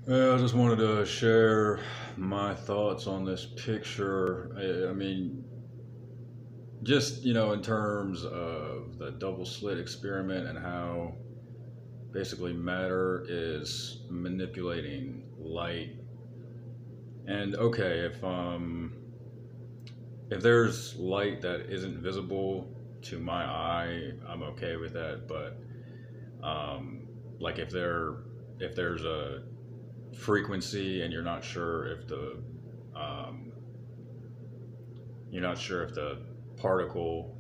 I just wanted to share my thoughts on this picture. I mean, just, in terms of the double slit experiment and how basically matter is manipulating light. And okay, if there's light that isn't visible to my eye, I'm okay with that. But like if there's a frequency and um, you're not sure if the particle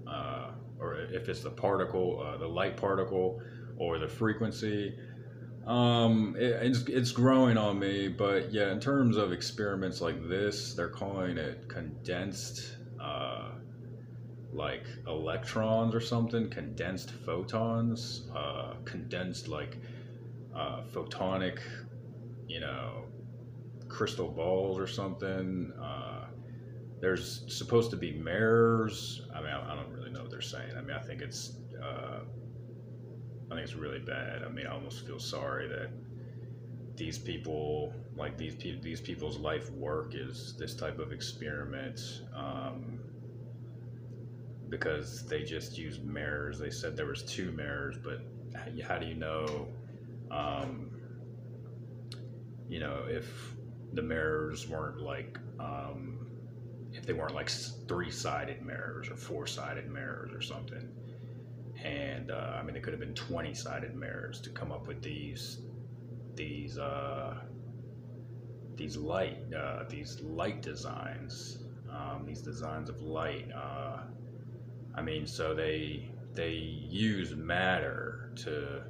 or if it's the particle, the light particle, or the frequency. It's growing on me, but yeah, in terms of experiments like this, they're calling it condensed, like electrons or something, condensed photons, condensed like photonic, you know, crystal balls or something. There's supposed to be mirrors. I mean, I don't really know what they're saying. I mean, I think it's really bad. I mean, I almost feel sorry that these people, like these people's life work is this type of experiment, because they just use mirrors. They said there was two mirrors, but how do you know, um, if the mirrors weren't like, if they weren't like three-sided mirrors or four-sided mirrors or something? And I mean, it could have been 20-sided mirrors to come up with these uh, these light designs, these designs of light. I mean, so they use matter to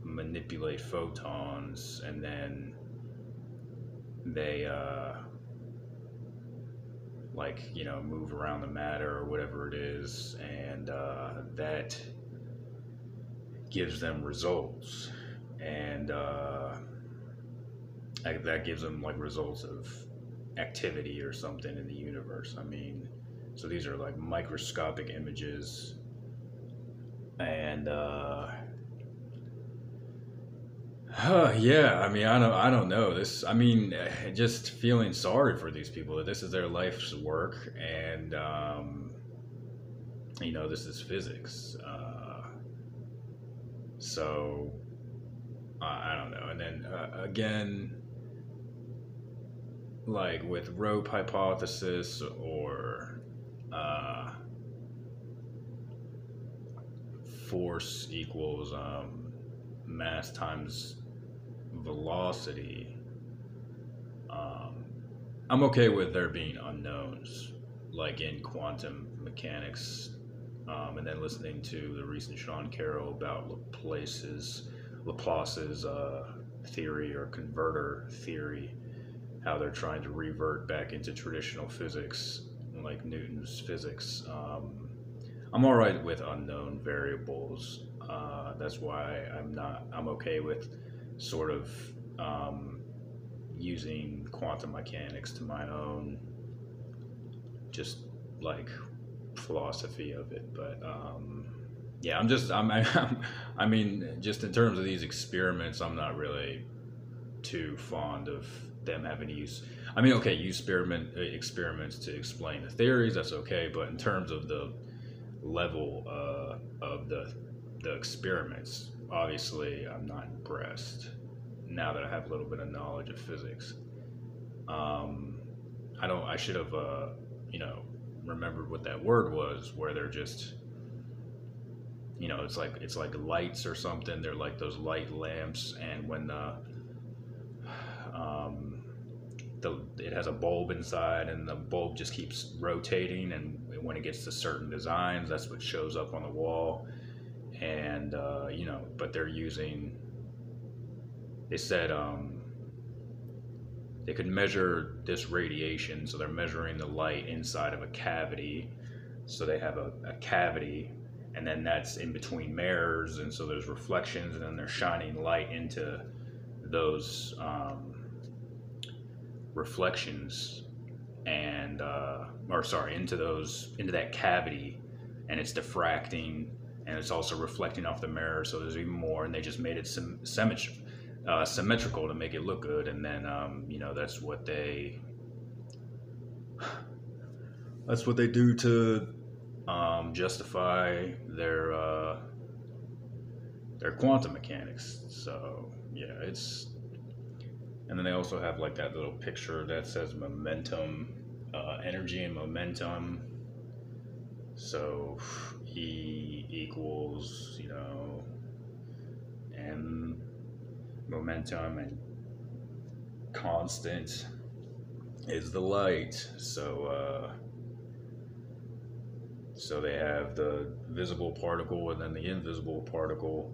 manipulate photons, and then they like, move around the matter or whatever it is, and that gives them results, and that gives them like results of activity or something in the universe. I mean, so these are like microscopic images, and yeah, I mean, I don't know this. I mean, just feeling sorry for these people that this is their life's work, and this is physics. So I don't know. And then again, like with rope hypothesis or force equals mass times velocity. Um, I'm okay with there being unknowns, like in quantum mechanics, and then listening to the recent Sean Carroll about Laplace's theory or converter theory, how they're trying to revert back into traditional physics, like Newton's physics. I'm all right with unknown variables. That's why I'm okay with sort of using quantum mechanics to my own, just like philosophy of it. But yeah, I mean, just in terms of these experiments, I'm not really too fond of them having to use. I mean, okay, use experiments to explain the theories. That's okay, but in terms of the level of the experiments, obviously, I'm not impressed. Now that I have a little bit of knowledge of physics, I don't. I should have, remembered what that word was. Where they're just, it's like lights or something. They're like those light lamps, and when um, it has a bulb inside, and the bulb just keeps rotating, and when it gets to certain designs, that's what shows up on the wall. And but they said they could measure this radiation, so they're measuring the light inside of a cavity. So they have a cavity, and then that's in between mirrors, and so there's reflections, and then they're shining light into those reflections, and or sorry, into that cavity, and it's diffracting, and it's also reflecting off the mirror. So there's even more, and they just made it symmetrical to make it look good, and then that's what they do to justify their quantum mechanics. So yeah, and then they also have like that little picture that says momentum, energy and momentum. So E equals, and momentum, and constant is the light. So they have the visible particle and then the invisible particle,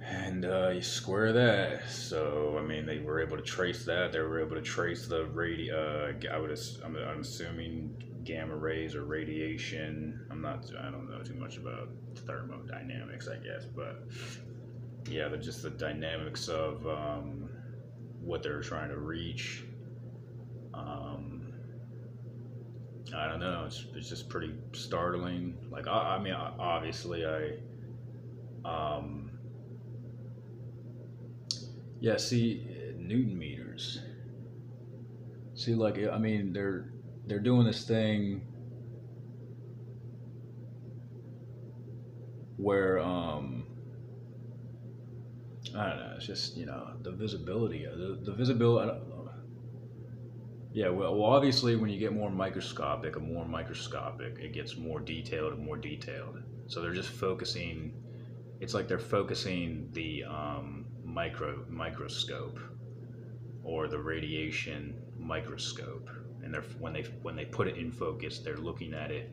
and you square that. So I mean, they were able to trace that. They were able to trace the I'm assuming gamma rays or radiation. I don't know too much about thermodynamics, I guess, but yeah, just the dynamics of what they're trying to reach. I don't know. It's just pretty startling. Like I mean, obviously, yeah. See, Newton meters. See, like I mean, they're doing this thing where I don't know. It's just the visibility, the visibility. I don't know. Yeah, well, obviously, when you get more microscopic, it gets more detailed and more detailed. So they're just focusing. It's like they're focusing the microscope or the radiation microscope, and when they put it in focus, they're looking at it.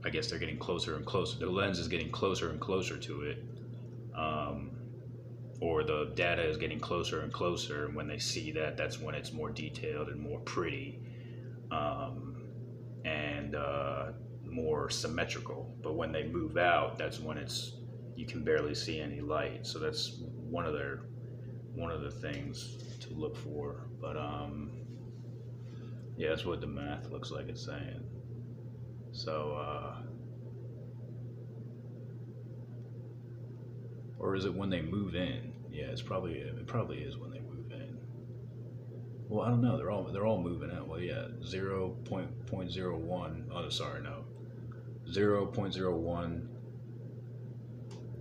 I guess they're getting closer and closer. The lens is getting closer and closer to it. Or the data is getting closer and closer, and when they see that, that's when it's more detailed and more pretty, and more symmetrical. But when they move out, that's when you can barely see any light. So that's one of the things to look for. But yeah, that's what the math looks like it's saying. So or is it when they move in? Yeah, it probably is when they move in. Well, I don't know. They're all moving out. Well, yeah, 0.01. Oh, sorry, no, 0.01.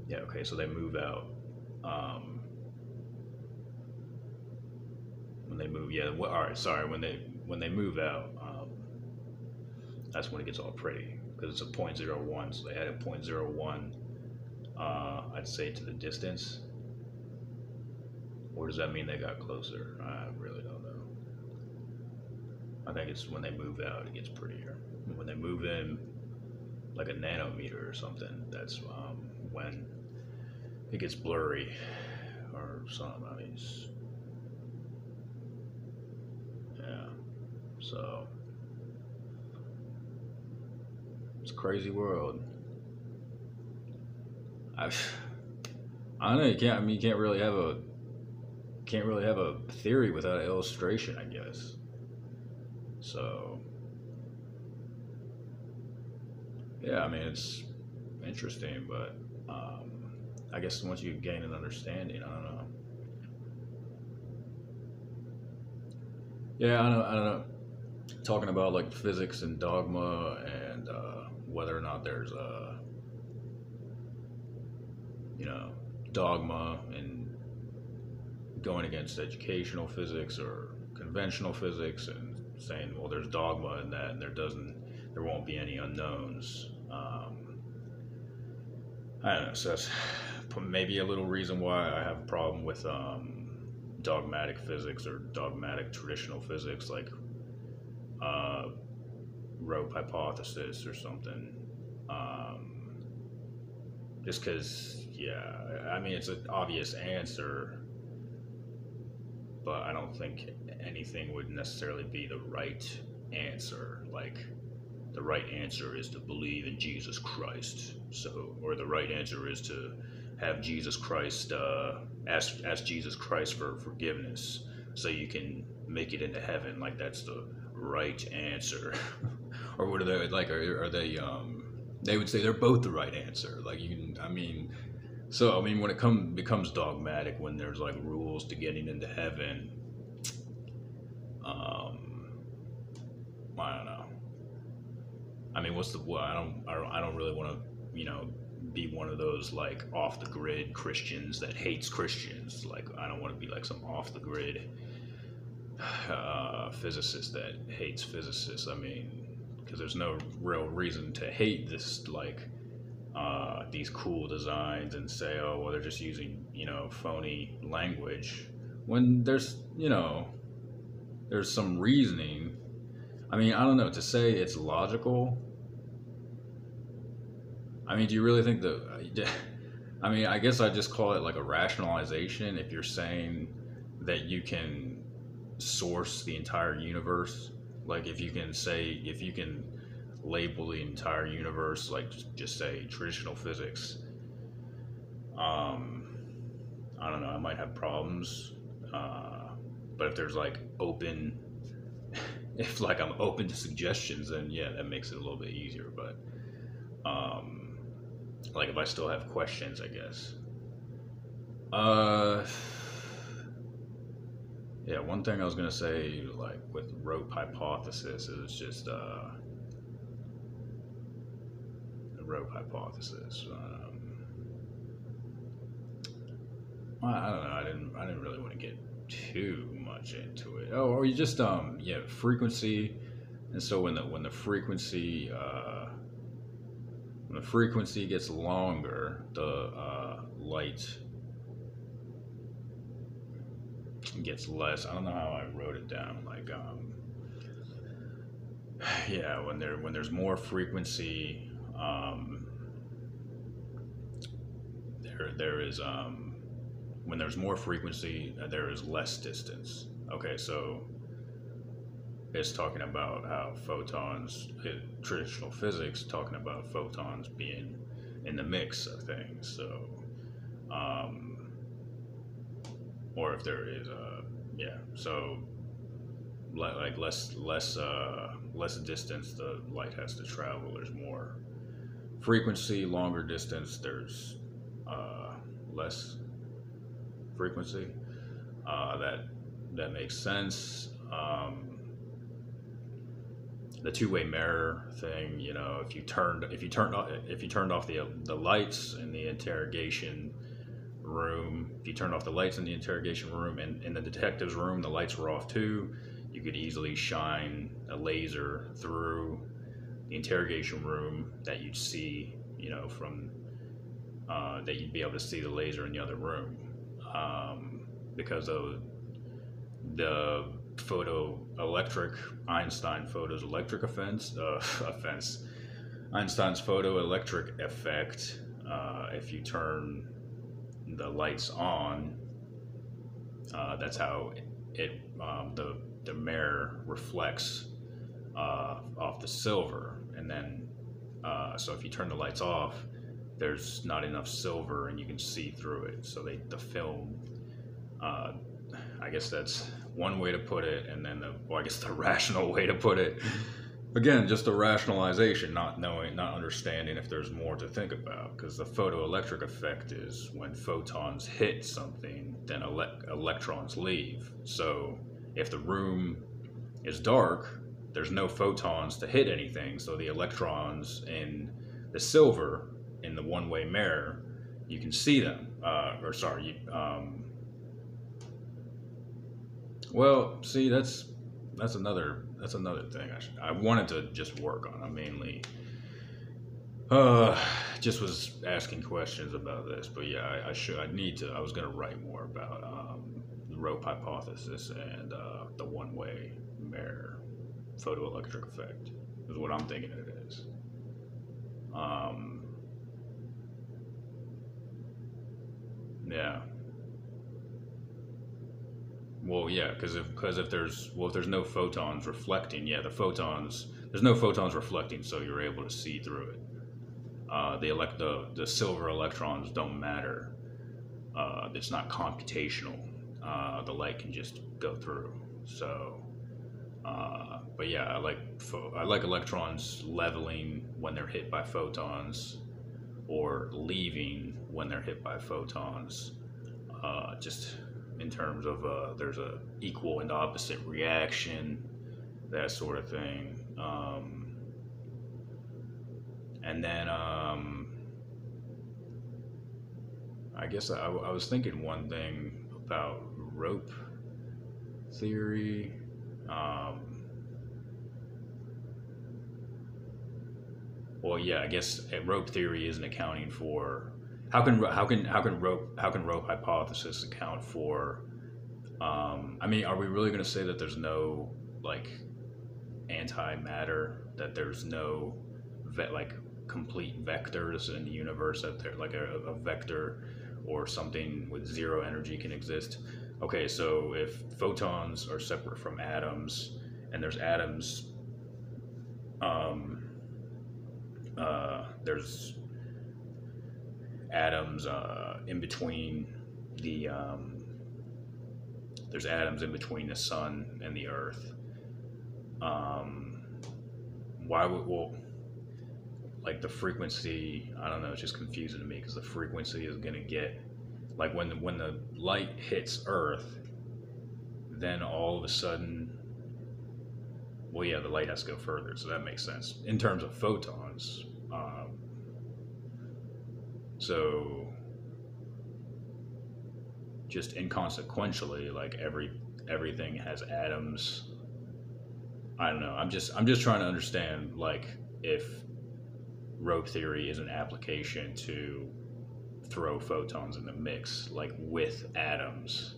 Yeah, okay, so they move out. When they move, yeah. All right, sorry. When they move out, that's when it gets all pretty because it's a 0.01. So they had a 0.01. I'd say to the distance. Or does that mean they got closer? I really don't know. I think it's when they move out, it gets prettier. When they move in, like a nanometer or something, that's when it gets blurry or something. I mean, yeah. So it's a crazy world. I don't know. You can't really have a theory without an illustration, I guess. So yeah, I mean it's interesting, but I guess once you gain an understanding, I don't know. Yeah, I don't know. Talking about like physics and dogma and whether or not there's dogma and going against educational physics or conventional physics and saying, well, there's dogma in that, and there won't be any unknowns. I don't know. So that's maybe a little reason why I have a problem with dogmatic physics or dogmatic traditional physics, like rope hypothesis or something. Just because, yeah, I mean, it's an obvious answer, but I don't think anything would necessarily be the right answer. Like, the right answer is to believe in Jesus Christ. So, or the right answer is to have Jesus Christ, ask Jesus Christ for forgiveness so you can make it into heaven. Like, that's the right answer. Or what are they, like, are they, they would say they're both the right answer. Like, I mean, So I mean, when it becomes dogmatic, when there's like rules to getting into heaven, um, I don't know. I mean, what's the? Well, I don't really want to, be one of those like off the grid Christians that hates Christians. Like, I don't want to be like some off the grid physicist that hates physicists. I mean, because there's no real reason to hate this like these cool designs and say, oh, well, they're just using phony language when there's some reasoning. I mean, I don't know, to say it's logical. I mean, do you really think that? I mean, I guess I just call it like a rationalization. If you're saying that you can source the entire universe, like if you can label the entire universe, like just say traditional physics. Um, I don't know. I might have problems, but if there's like open, if like I'm open to suggestions, then yeah, that makes it a little bit easier. But um, like if I still have questions, I guess. Uh, yeah. One thing I was gonna say, like with rope hypothesis, is just the rope hypothesis. I don't know. I didn't really want to get too much into it. Oh, or you just yeah, frequency. And so when the frequency gets longer, the light gets less. I don't know how I wrote it down. Like yeah, when there's more frequency, there is when there's more frequency, there is less distance. Okay, so it's talking about how photons, traditional physics, talking about photons being in the mix of things. So, um, or if there is yeah, so like less distance the light has to travel. There's more frequency, longer distance. There's less frequency. That makes sense. The two-way mirror thing, if you turned off the lights in the interrogation room, if you turned off the lights in the interrogation room, and in the detective's room the lights were off too, you could easily shine a laser through the interrogation room that you'd see, from that you'd be able to see the laser in the other room, because of the Einstein photoelectric offense, Einstein's photoelectric effect. If you turn the lights on, that's how the mirror reflects off the silver, and then so if you turn the lights off, there's not enough silver, and you can see through it. So the film. I guess that's one way to put it, and then I guess the rational way to put it. Again, just a rationalization, not understanding if there's more to think about, because the photoelectric effect is when photons hit something, then electrons leave. So if the room is dark, there's no photons to hit anything, so the electrons in the silver in the one-way mirror, you can see them. Well, see, that's another thing I wanted to just work on. I mainly just was asking questions about this, but yeah, I was gonna write more about the rope hypothesis and the one-way mirror photoelectric effect is what I'm thinking it is. Yeah. Well, yeah, because if there's no photons reflecting, yeah, there's no photons reflecting, so you're able to see through it. The silver electrons don't matter. It's not computational. The light can just go through. So, but yeah, I like electrons leveling when they're hit by photons, or leaving when they're hit by photons. Just in terms of there's a equal and opposite reaction, that sort of thing. And then I guess I was thinking one thing about rope theory. Well, yeah, I guess rope theory isn't accounting for how can rope hypothesis account for? I mean, are we really going to say that there's no like antimatter, that there's no like complete vectors in the universe, that there like a vector or something with zero energy can exist? Okay, so if photons are separate from atoms, and there's atoms, um, there's atoms in between the there's atoms in between the sun and the earth. Um, why would well like the frequency? I don't know. It's just confusing to me because the frequency is going to get like when the light hits Earth, then all of a sudden, well, yeah, the light has to go further, so that makes sense in terms of photons. So just inconsequentially, like everything has atoms. I don't know. I'm just trying to understand like if rope theory is an application to throw photons in the mix, like with atoms,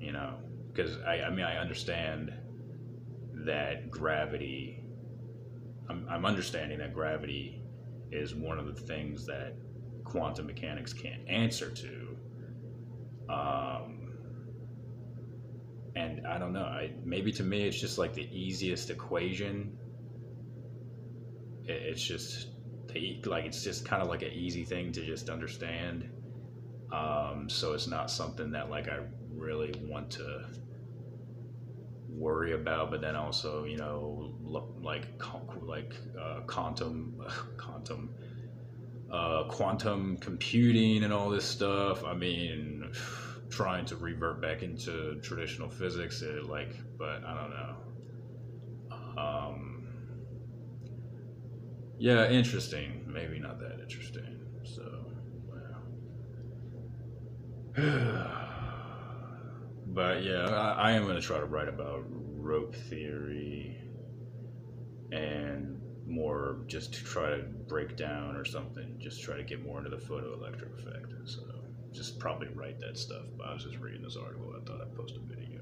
you know, because I mean I understand that gravity. I'm understanding that gravity is one of the things that quantum mechanics can't answer to. And I don't know. Maybe to me, it's just like the easiest equation. It's just like it's just kind of like an easy thing to just understand. So it's not something that like I really want to worry about. But then also, you know, quantum computing and all this stuff. I mean, trying to revert back into traditional physics, but I don't know. Yeah, interesting. Maybe not that interesting. So, well. But yeah, I am going to try to write about rope theory and more just to try to break down or something, just try to get more into the photoelectric effect. So just probably write that stuff. But I was just reading this article. I thought I'd post a video.